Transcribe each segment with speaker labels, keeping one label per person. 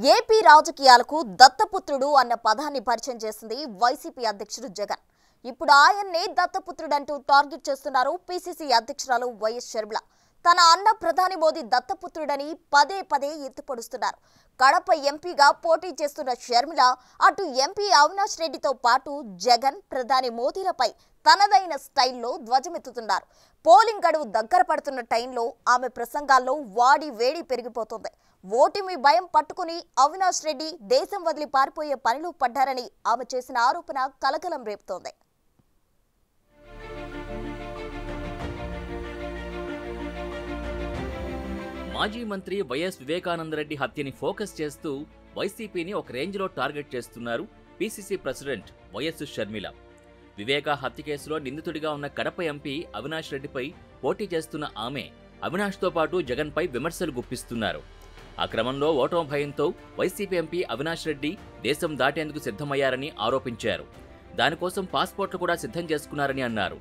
Speaker 1: AP రాజకీయాలకు దత్తపుత్రుడు అన్న పదాన్ని పరిచయం చేసింది వైసీపీ అధ్యక్షుడు జగన్. ఇప్పుడు ఆయన్నే దత్తపుత్రుడంటూ టార్గెట్ చేస్తున్నారు పీసీసీ అధ్యక్షురాలు వైఎస్ షర్మిల. తన అన్న ప్రధాని మోదీ దత్తపుత్రుడని పదే పదే ఎత్తుపొడుస్తున్నారు. కడప ఎంపీగా పోటీ చేస్తున్న షర్మిల అటు ఎంపీ అవినాష్ రెడ్డితో పాటు జగన్, ప్రధాని మోదీలపై తనదైన స్టైల్లో ధ్వజమెత్తుతున్నారు. పోలింగ్ గడువు దగ్గర పడుతున్న టైంలో ఆమె ప్రసంగాల్లో వాడి వేడి పెరిగిపోతుంది. ఓటమి భయం పట్టుకుని అవినాష్ రెడ్డి దేశం వదిలి పారిపోయే పనిలో పడ్డారని ఆమె చేసిన ఆరోపణ కలకలం రేపుతోంది.
Speaker 2: మాజీ మంత్రి వైఎస్ వివేకానందరెడ్డి హత్యని ఫోకస్ చేస్తూ వైసీపీని ఒక రేంజ్లో టార్గెట్ చేస్తున్నారు పీసీసీ ప్రెసిడెంట్ వైఎస్ షర్మిల. వివేక హత్య కేసులో నిందితుడిగా ఉన్న కడప ఎంపీ అవినాష్ రెడ్డిపై పోటీ చేస్తున్న ఆమె అవినాష్తో పాటు జగన్పై విమర్శలు గుప్పిస్తున్నారు. ఆ క్రమంలో ఓటమి భయంతో వైసీపీ ఎంపీ అవినాష్ రెడ్డి దేశం దాటేందుకు సిద్ధమయ్యారని ఆరోపించారు. దానికోసం పాస్పోర్ట్లు కూడా సిద్ధం చేసుకున్నారని అన్నారు.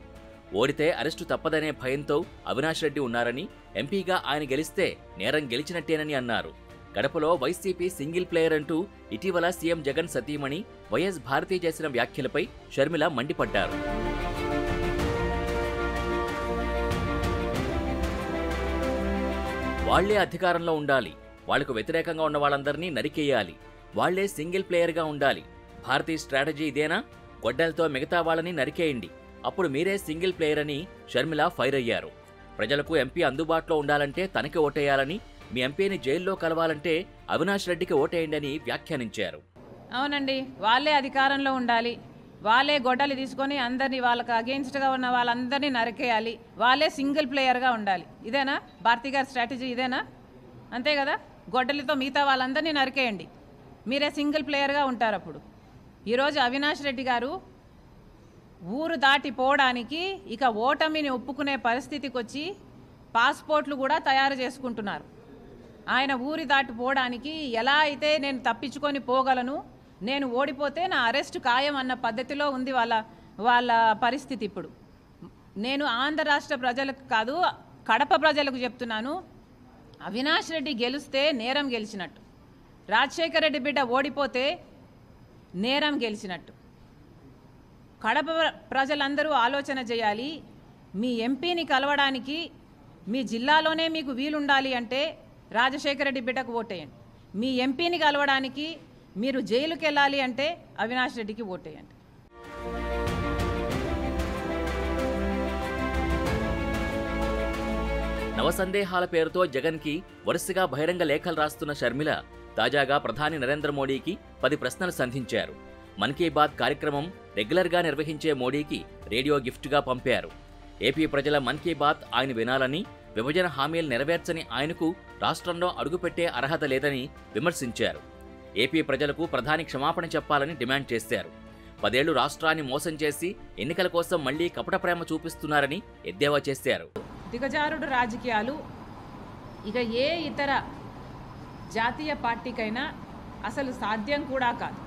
Speaker 2: ఓడితే అరెస్టు తప్పదనే భయంతో అవినాష్ రెడ్డి ఉన్నారని, ఎంపీగా ఆయన గెలిస్తే నేరం గెలిచినట్టేనని అన్నారు. కడపలో వైసీపీ సింగిల్ ప్లేయర్ అంటూ ఇటీవల సీఎం జగన్ సతీమణి వైఎస్ భారతి చేసిన వ్యాఖ్యలపై షర్మిల మండిపడ్డారు. వాళ్లే అధికారంలో ఉండాలి, వాళ్లకు వ్యతిరేకంగా ఉన్న వాళ్ళందరినీ నరికేయాలి, వాళ్లే సింగిల్ ప్లేయర్గా ఉండాలి. భారతీ స్ట్రాటజీ ఇదేనా? గొడ్డలతో మిగతా వాళ్ళని నరికేయండి, అప్పుడు మీరే సింగిల్ ప్లేయర్ అని షర్మిల ఫైర్ అయ్యారు. ప్రజలకు ఎంపీ అందుబాటులో ఉండాలంటే తనకి ఓటేయాలని, మీ ఎంపీని జైల్లో కలవాలంటే అవినాష్ రెడ్డికి ఓటేయండి అని వ్యాఖ్యానించారు.
Speaker 3: అవునండి, వాళ్ళే అధికారంలో ఉండాలి, వాళ్ళే గొడ్డలి తీసుకొని అందరినీ వాళ్ళకి అగెయిన్స్ట్గా ఉన్న వాళ్ళందరినీ నరికేయాలి, వాళ్ళే సింగిల్ ప్లేయర్గా ఉండాలి. ఇదేనా భారతి గారి స్ట్రాటజీ? ఇదేనా? అంతే కదా, గొడ్డలితో మిగతా వాళ్ళందరినీ నరికేయండి, మీరే సింగిల్ ప్లేయర్గా ఉంటారు. అప్పుడు ఈరోజు అవినాష్ రెడ్డి గారు ఊరు దాటిపోవడానికి ఇక ఓటమిని ఒప్పుకునే పరిస్థితికి వచ్చి పాస్పోర్ట్లు కూడా తయారు చేసుకుంటున్నారు. ఆయన ఊరి దాటిపోవడానికి ఎలా అయితే నేను తప్పించుకొని పోగలను, నేను ఓడిపోతే నా అరెస్ట్ ఖాయం అన్న పద్ధతిలో ఉంది వాళ్ళ పరిస్థితి. ఇప్పుడు నేను ఆంధ్ర రాష్ట్ర ప్రజలకు కాదు, కడప ప్రజలకు చెప్తున్నాను, అవినాష్ రెడ్డి గెలిస్తే నేరం గెలిచినట్టు, రాజశేఖర రెడ్డి బిడ్డ ఓడిపోతే నేరం గెలిచినట్టు. కడప ప్రజలందరూ ఆలోచన చేయాలి. మీ ఎంపీని కలవడానికి మీ జిల్లాలోనే మీకు వీలుండాలి అంటే రాజశేఖర రెడ్డి బిడ్డకు ఓటేయండి. మీ ఎంపీని కలవడానికి మీరు జైలుకి వెళ్ళాలి అంటే అవినాష్ రెడ్డికి ఓటేయండి.
Speaker 2: నవసందేహాల పేరుతో జగన్కి వరుసగా బహిరంగ లేఖలు రాస్తున్న షర్మిల తాజాగా ప్రధాని నరేంద్ర మోడీకి 10 ప్రశ్నలు సంధించారు. మన్ కీ బాత్ కార్యక్రమం రెగ్యులర్గా నిర్వహించే మోడీకి రేడియో గిఫ్ట్గా పంపారు. ఏపీ ప్రజల మన్ కీ బాత్ ఆయన వినాలని, విభజన హామీలు నెరవేర్చని ఆయనకు రాష్ట్రంలో అడుగుపెట్టే అర్హత లేదని విమర్శించారు. ఏపీ ప్రజలకు ప్రధాని క్షమాపణ చెప్పాలని డిమాండ్ చేశారు. 10 ఏళ్లు రాష్ట్రాన్ని మోసం చేసి ఎన్నికల కోసం మళ్లీ కపట ప్రేమ చూపిస్తున్నారని ఎద్దేవా చేశారు.
Speaker 3: దిగజారుడు రాజకీయాలు ఇక ఏ ఇతర జాతీయ పార్టీకైనా అసలు సాధ్యం కూడా కాదు.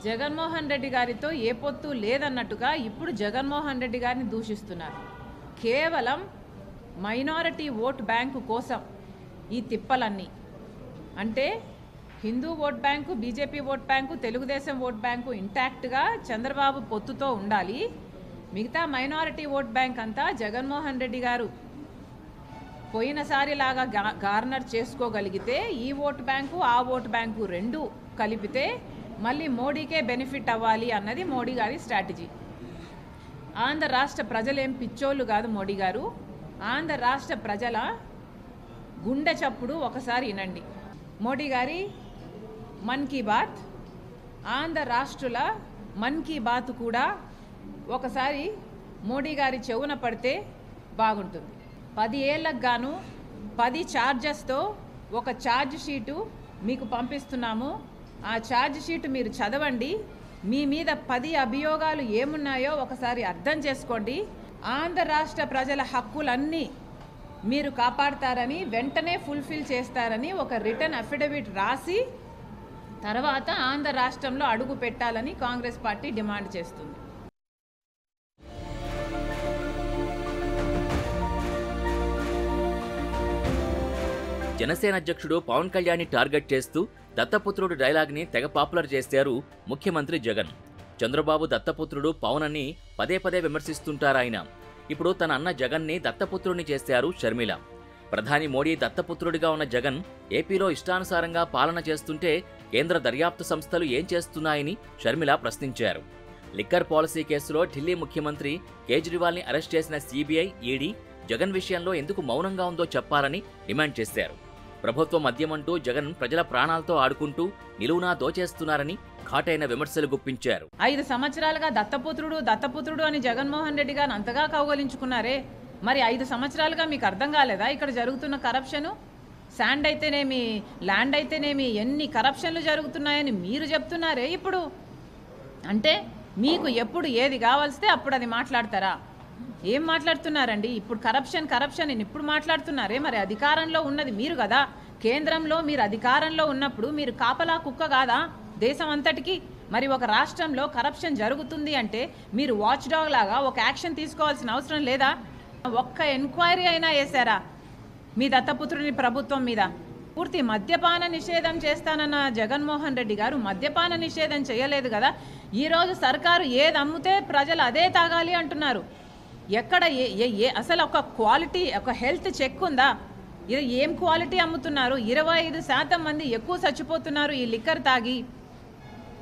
Speaker 3: జగన్మోహన్ రెడ్డి గారితో ఏ పొత్తు లేదన్నట్టుగా ఇప్పుడు జగన్మోహన్ రెడ్డి గారిని దూషిస్తున్నారు. కేవలం మైనారిటీ ఓట్ బ్యాంకు కోసం ఈ తిప్పలన్నీ. అంటే Hindu vote bank, BJP vote bank, Telugu Desam vote bank ఇంటాక్ట్గా చంద్రబాబు పొత్తుతో ఉండాలి, మిగతా మైనారిటీ ఓట్ బ్యాంక్ అంతా జగన్మోహన్ రెడ్డి గారు పోయినసారిలాగా గార్నర్ చేసుకోగలిగితే ఈ ఓట్ బ్యాంకు ఆ ఓట్ బ్యాంకు రెండు కలిపితే మళ్ళీ మోడీకే బెనిఫిట్ అవ్వాలి అన్నది మోడీ గారి స్ట్రాటజీ. ఆంధ్ర రాష్ట్ర ప్రజలేం పిచ్చోళ్ళు కాదు మోడీ గారు. ఆంధ్ర రాష్ట్ర ప్రజల గుండె చప్పుడు ఒకసారి వినండి. మోడీ గారి మన్ కీ బాత్, ఆంధ్ర రాష్ట్రుల మన్ కీ బాత్ కూడా ఒకసారి మోడీ గారి చెవున పడితే బాగుంటుంది. 10 ఏళ్లకు గాను 10 ఛార్జెస్తో ఒక ఛార్జ్ షీటు మీకు పంపిస్తున్నాము. ఆ ఛార్జ్ షీట్ మీరు చదవండి. మీ మీద 10 అభియోగాలు ఏమున్నాయో ఒకసారి అర్థం చేసుకోండి. ఆంధ్ర రాష్ట్ర ప్రజల హక్కులన్నీ మీరు కాపాడతారని, వెంటనే ఫుల్ఫిల్ చేస్తారని ఒక రిటర్న్ అఫిడవిట్ రాసి తర్వాత ఆంధ్ర రాష్ట్రంలో అడుగు పెట్టాలని కాంగ్రెస్ పార్టీ డిమాండ్ చేస్తుంది.
Speaker 2: జనసేన అధ్యక్షుడు పవన్ కళ్యాణ్ని టార్గెట్ చేస్తూ దత్తపుత్రుడు డైలాగ్ని తెగ పాపులర్ చేశారు ముఖ్యమంత్రి జగన్. చంద్రబాబు దత్తపుత్రుడు పవన్ అని పదే పదే విమర్శిస్తుంటారాయన. ఇప్పుడు తన అన్న జగన్ని దత్తపుత్రుడిని చేశారు షర్మిల. ప్రధాని మోడీ దత్తపుత్రుడిగా ఉన్న జగన్ ఏపీలో ఇష్టానుసారంగా పాలన చేస్తుంటే కేంద్ర దర్యాప్తు సంస్థలు ఏం చేస్తున్నాయని షర్మిల ప్రశ్నించారు. లిక్కర్ పాలసీ కేసులో ఢిల్లీ ముఖ్యమంత్రి కేజ్రీవాల్ని అరెస్ట్ చేసిన సిబిఐ, ఈడీ జగన్ విషయంలో ఎందుకు మౌనంగా ఉందో చెప్పాలని డిమాండ్ చేశారు. ప్రభుత్వ మద్యమంటూ జగన్ ప్రజల ప్రాణాలతో ఆడుకుంటూ నిలువునా దోచేస్తున్నారని ఘాటైన విమర్శలు గుప్పించారు.
Speaker 3: 5 సంవత్సరాలుగా దత్తపుత్రుడు అని జగన్మోహన్ రెడ్డి గారిని అంతగా కౌగలించుకున్నారే, మరి 5 సంవత్సరాలుగా మీకు అర్థం కాలేదా ఇక్కడ జరుగుతున్న కరప్షను? శాండ్ అయితేనేమి, ల్యాండ్ అయితేనేమి, ఎన్ని కరప్షన్లు జరుగుతున్నాయని మీరు చెప్తున్నారే ఇప్పుడు. అంటే మీకు ఎప్పుడు ఏది కావాల్స్తే అప్పుడు అది మాట్లాడతారా? ఏం మాట్లాడుతున్నారండి? ఇప్పుడు కరప్షన్ ఇప్పుడు మాట్లాడుతున్నారే. మరి అధికారంలో ఉన్నది మీరు కదా, కేంద్రంలో మీరు అధికారంలో ఉన్నప్పుడు మీరు కాపలా కుక్క కాదా దేశం అంతటికి? మరి ఒక రాష్ట్రంలో కరప్షన్ జరుగుతుంది అంటే మీరు వాచ్ డాగ్ లాగా ఒక యాక్షన్ తీసుకోవాల్సిన అవసరం లేదా? ఒక్క ఎంక్వైరీ అయినా వేశారా మీ దత్తపుత్రుని ప్రభుత్వం మీద? పూర్తి మద్యపాన నిషేధం చేస్తానన్న జగన్మోహన్ రెడ్డి గారు మద్యపాన నిషేధం చేయలేదు కదా. ఈరోజు సర్కారు ఏది అమ్ముతే ప్రజలు అదే తాగాలి అంటున్నారు. ఎక్కడ అసలు ఒక క్వాలిటీ, ఒక హెల్త్ చెక్ ఉందా? ఇది ఏం క్వాలిటీ అమ్ముతున్నారు? 25% మంది ఎక్కువ చచ్చిపోతున్నారు ఈ లిక్కర్ తాగి.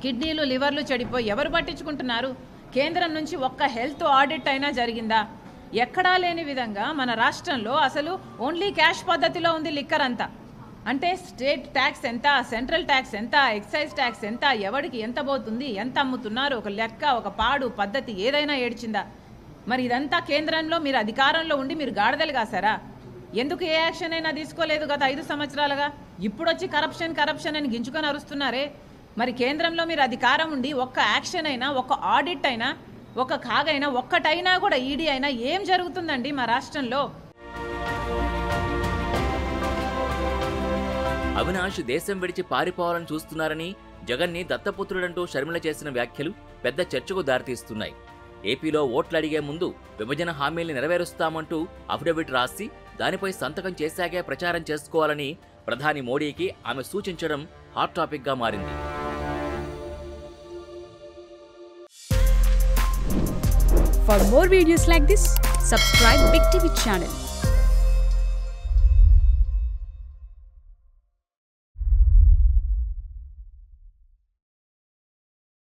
Speaker 3: కిడ్నీలు, లివర్లు చెడిపోయి ఎవరు పట్టించుకుంటున్నారు? కేంద్రం నుంచి ఒక్క హెల్త్ ఆడిట్ అయినా జరిగిందా? ఎక్కడా లేని విధంగా మన రాష్ట్రంలో అసలు ఓన్లీ క్యాష్ పద్ధతిలో ఉంది లిక్కర్ అంతా. అంటే స్టేట్ ట్యాక్స్ ఎంత, సెంట్రల్ ట్యాక్స్ ఎంత, ఎక్సైజ్ ట్యాక్స్ ఎంత, ఎవరికి ఎంత పోతుంది, ఎంత అమ్ముతున్నారు, ఒక లెక్క, ఒక పాడు పద్ధతి ఏదైనా ఏడ్చిందా? మరి ఇదంతా కేంద్రంలో మీరు అధికారంలో ఉండి మీరు గాడిదలు కాసారా? ఎందుకు ఏ యాక్షన్ అయినా తీసుకోలేదు గత 5 సంవత్సరాలుగా? ఇప్పుడు వచ్చి కరప్షన్ అని గింజుకొని అరుస్తున్నారే. మరి కేంద్రంలో మీరు అధికారం ఉండి ఒక్క యాక్షన్ అయినా, ఒక్క ఆడిట్ అయినా, ఒక కాగైనా, ఒక్కటైనా కూడా ఈడీ అయినా ఏం జరుగుతుందండి మా రాష్ట్రంలో?
Speaker 2: అవినాష్ దేశం విడిచి పారిపోవాలని చూస్తున్నారని జగన్ని దత్తపుత్రుడంటూ షర్మిల చేసిన వ్యాఖ్యలు పెద్ద చర్చకు దారితీస్తున్నాయి. ఏపీలో ఓట్లు అడిగే ముందు విభజన హామీల్ని నెరవేరుస్తామంటూ అఫిడవిట్ రాసి దానిపై సంతకం చేశాకే ప్రచారం చేసుకోవాలని ప్రధాని మోడీకి ఆమె సూచించడం హాట్ టాపిక్ గా మారింది.
Speaker 4: For more videos like this, subscribe Big TV channel.